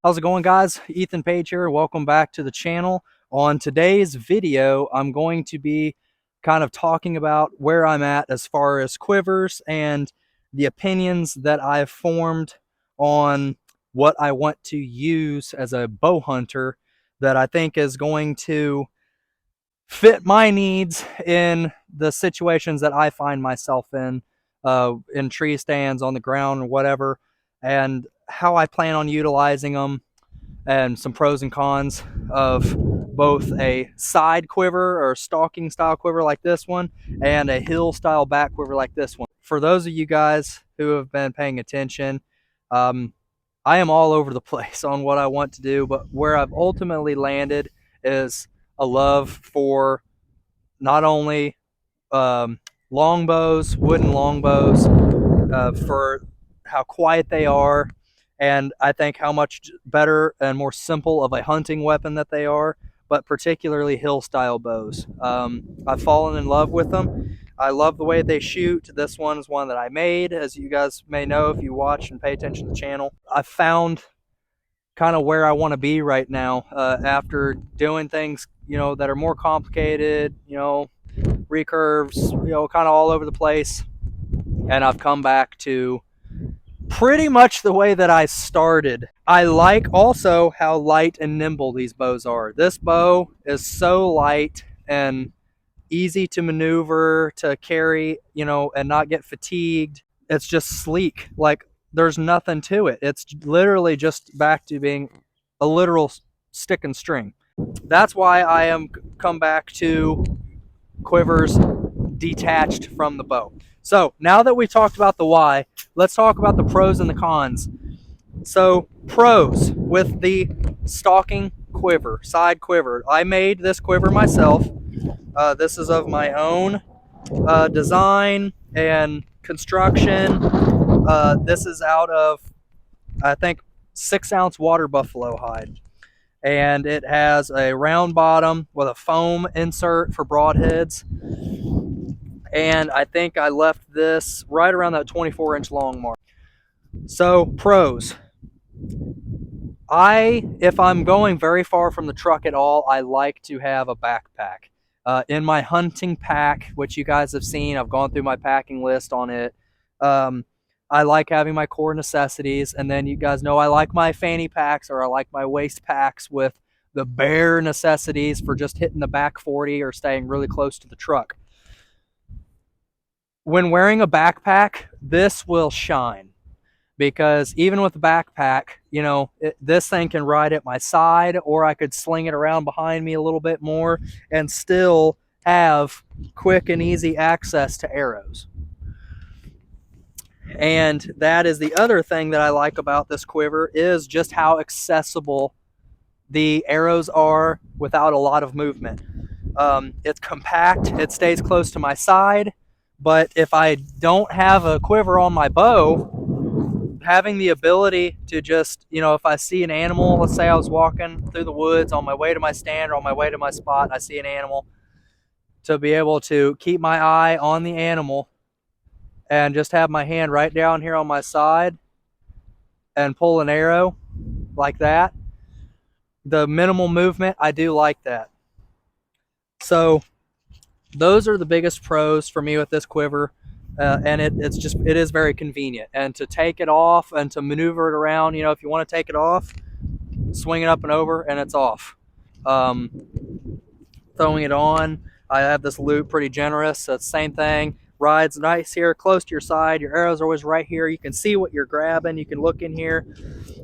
How's it going, guys? Ethan Page here. Welcome back to the channel. On today's video, I'm going to be kind of talking about where I'm at as far as quivers and the opinions that I've formed on what I want to use as a bow hunter that I think is going to fit my needs in the situations that I find myself in tree stands, on the ground, or whatever, and how I plan on utilizing them, and some pros and cons of both a side quiver or stalking style quiver like this one and a hill style back quiver like this one. For those of you guys who have been paying attention, I am all over the place on what I want to do, but where I've ultimately landed is a love for not only longbows, wooden longbows, for how quiet they are, and I think how much better and more simple of a hunting weapon that they are, but particularly hill style bows. I've fallen in love with them. I love the way they shoot. This one is one that I made, as you guys may know if you watch and pay attention to the channel. I found kind of where I want to be right now, after doing things, that are more complicated, recurves, kind of all over the place. And I've come back to pretty much the way that I started. I like also how light and nimble these bows are. This bow is so light and easy to maneuver, to carry, and not get fatigued. It's just sleek. Like, there's nothing to it. It's literally just back to being a literal stick and string. That's why I am come back to quivers detached from the bow. So now that we talked about the why, let's talk about the pros and the cons. So pros with the stalking quiver, side quiver. I made this quiver myself. This is of my own design and construction. This is out of, I think, 6-ounce water buffalo hide. And it has a round bottom with a foam insert for broadheads. And I think I left this right around that 24-inch long mark. So, pros. If I'm going very far from the truck at all, I like to have a backpack. In my hunting pack, which you guys have seen, I've gone through my packing list on it. I like having my core necessities, and then you guys know I like my fanny packs, or I like my waist packs with the bare necessities for just hitting the back 40 or staying really close to the truck. When wearing a backpack, this will shine, because even with the backpack, this thing can ride at my side, or I could sling it around behind me a little bit more and still have quick and easy access to arrows. And that is the other thing that I like about this quiver, is just how accessible the arrows are without a lot of movement. It's compact, it stays close to my side, but if I don't have a quiver on my bow, having the ability to just, if I see an animal, let's say I was walking through the woods on my way to my stand or on my way to my spot, and I see an animal, to be able to keep my eye on the animal and just have my hand right down here on my side and pull an arrow like that. The minimal movement, I do like that. So those are the biggest pros for me with this quiver. And it is very convenient. And to take it off and to maneuver it around, if you want to take it off, swing it up and over and it's off. Throwing it on, I have this loop pretty generous. So it's the same thing. Rides nice here, close to your side. Your arrow's always right here. You can see what you're grabbing. You can look in here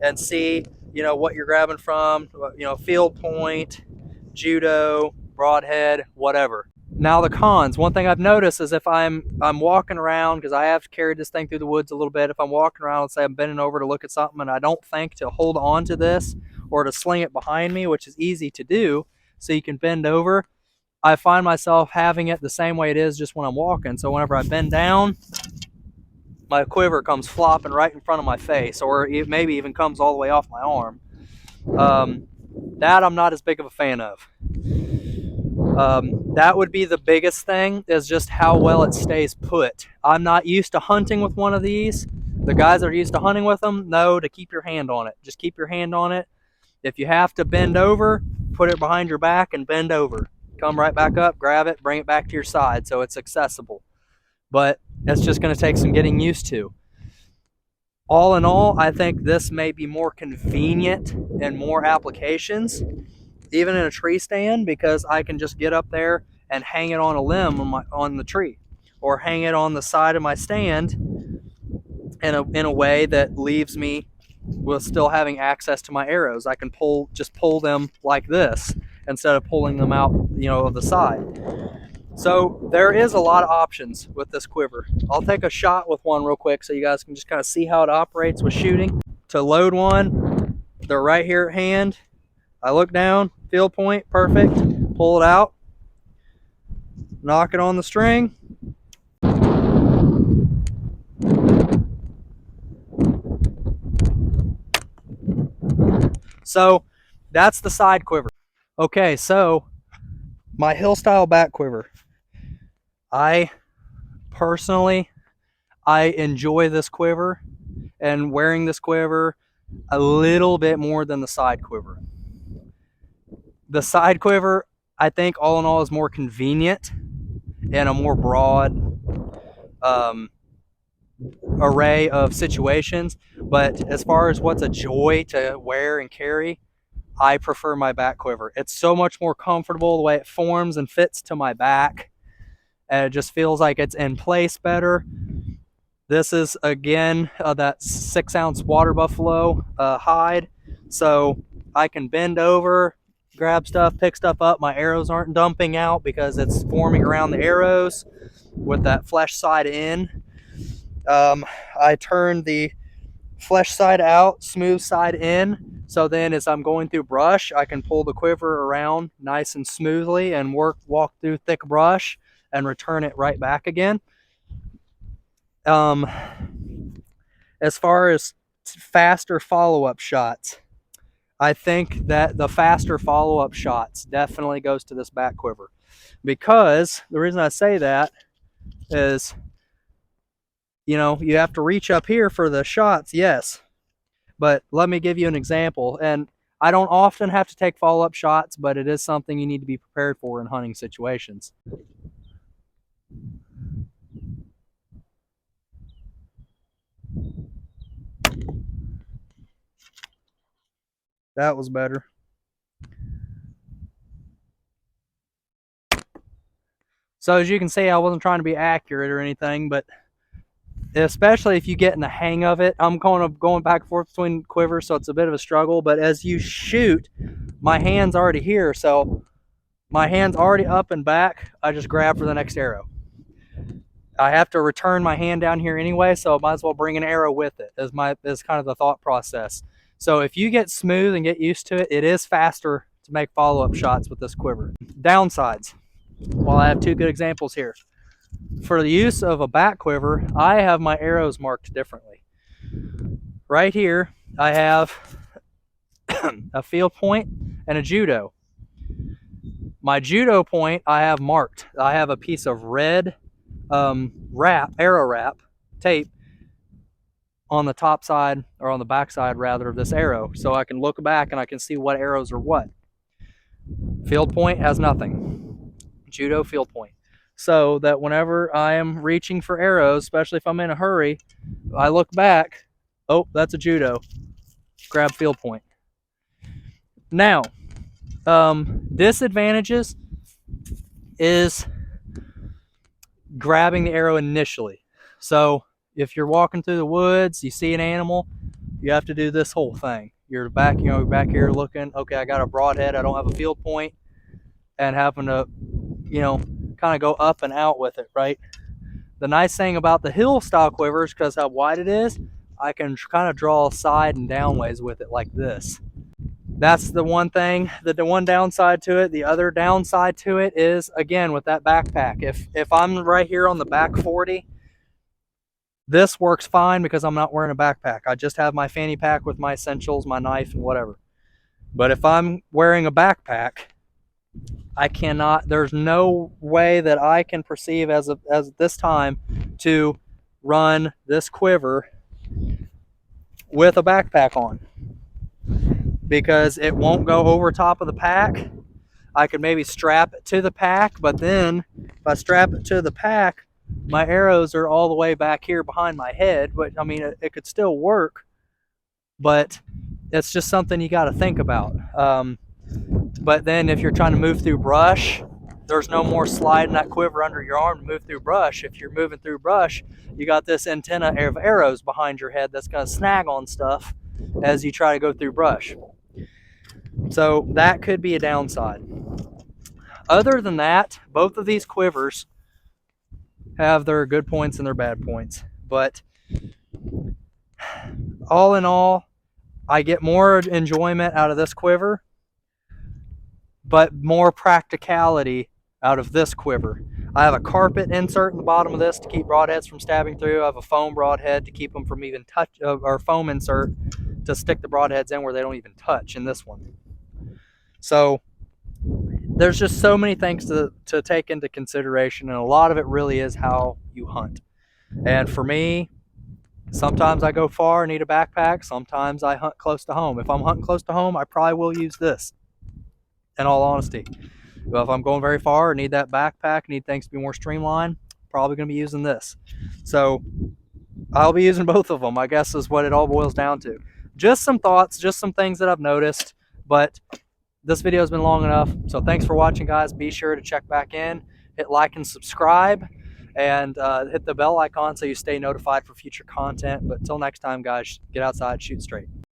and see, what you're grabbing from, field point, judo, broadhead, whatever. Now the cons. One thing I've noticed is if I'm walking around, because I have carried this thing through the woods a little bit, if I'm walking around, let's say I'm bending over to look at something and I don't think to hold on to this or to sling it behind me, which is easy to do, so you can bend over, I find myself having it the same way it is just when I'm walking. So whenever I bend down, my quiver comes flopping right in front of my face, or it maybe even comes all the way off my arm. That I'm not as big of a fan of. That would be the biggest thing, is just how well it stays put. I'm not used to hunting with one of these, The guys that are used to hunting with them know to keep your hand on it. Just keep your hand on it. If you have to bend over, put it behind your back and bend over. Come right back up, grab it, bring it back to your side so it's accessible. But it's just going to take some getting used to. All in all, I think this may be more convenient in more applications, even in a tree stand, because I can just get up there and hang it on a limb on the tree, or hang it on the side of my stand in a way that leaves me with still having access to my arrows. I can just pull them like this instead of pulling them out, of the side. So there is a lot of options with this quiver. I'll take a shot with one real quick so you guys can just kind of see how it operates with shooting. To load one, they're right here at hand. I look down, field point, perfect. Pull it out, knock it on the string. So that's the side quiver. Okay, so my hill style back quiver. I personally, I enjoy this quiver and wearing this quiver a little bit more than the side quiver. The side quiver, I think all in all is more convenient and a more broad array of situations. But as far as what's a joy to wear and carry, I prefer my back quiver. It's so much more comfortable the way it forms and fits to my back. And it just feels like it's in place better. This is, again, that 6-ounce water buffalo hide. So I can bend over, grab stuff, pick stuff up. My arrows aren't dumping out because it's forming around the arrows with that flesh side in. I turn the flesh side out, smooth side in. So then as I'm going through brush, I can pull the quiver around nice and smoothly and walk through thick brush and return it right back again. As far as faster follow-up shots, I think that the faster follow-up shots definitely goes to this back quiver, because the reason I say that is, you have to reach up here for the shots, yes, but let me give you an example. And I don't often have to take follow-up shots, but it is something you need to be prepared for in hunting situations. That was better. So as you can see, I wasn't trying to be accurate or anything, but especially if you get in the hang of it, I'm going back and forth between quivers, so it's a bit of a struggle. But as you shoot, my hand's already here, so my hand's already up and back. I just grab for the next arrow. I have to return my hand down here anyway, so I might as well bring an arrow with it, is kind of the thought process. So if you get smooth and get used to it, it is faster to make follow-up shots with this quiver. Downsides. Well, I have two good examples here. For the use of a back quiver, I have my arrows marked differently. Right here, I have a field point and a judo. My judo point I have marked. I have a piece of red arrow wrap tape on the top side, or on the back side rather, of this arrow, so I can look back and I can see what arrows are what. Field point has nothing. Judo field point. So that whenever I am reaching for arrows, especially if I'm in a hurry, I look back, oh, that's a judo. Grab field point. Now, disadvantages is grabbing the arrow initially. So if you're walking through the woods, you see an animal, you have to do this whole thing. You're back here looking, okay, I got a broadhead, I don't have a field point, and having to, kind of go up and out with it, right? The nice thing about the hill style quivers, because how wide it is, I can kind of draw side and downways with it like this. That's the one thing, the one downside to it. The other downside to it is, again, with that backpack. If I'm right here on the back 40, this works fine because I'm not wearing a backpack. I just have my fanny pack with my essentials, my knife, and whatever. But if I'm wearing a backpack, I cannot, there's no way that I can perceive as this time to run this quiver with a backpack on, because it won't go over top of the pack. I could maybe strap it to the pack, but then if I strap it to the pack, my arrows are all the way back here behind my head. But I mean, it could still work, but it's just something you got to think about. But then if you're trying to move through brush, there's no more sliding that quiver under your arm to move through brush. If you're moving through brush, you got this antenna of arrows behind your head that's going to snag on stuff as you try to go through brush. So that could be a downside. Other than that, both of these quivers have their good points and their bad points. But all in all, I get more enjoyment out of this quiver, but more practicality out of this quiver. I have a carpet insert in the bottom of this to keep broadheads from stabbing through. I have a foam broadhead to keep them from even touch, or foam insert to stick the broadheads in where they don't even touch in this one. So there's just so many things to take into consideration, and a lot of it really is how you hunt. And for me, sometimes I go far and need a backpack. Sometimes I hunt close to home. If I'm hunting close to home, I probably will use this, in all honesty. But if I'm going very far and need that backpack, need things to be more streamlined, probably going to be using this. So I'll be using both of them, I guess, is what it all boils down to. Just some thoughts, just some things that I've noticed. But this video has been long enough. So thanks for watching, guys. Be sure to check back in, hit like and subscribe, and hit the bell icon so you stay notified for future content. But till next time, guys, get outside, shoot straight.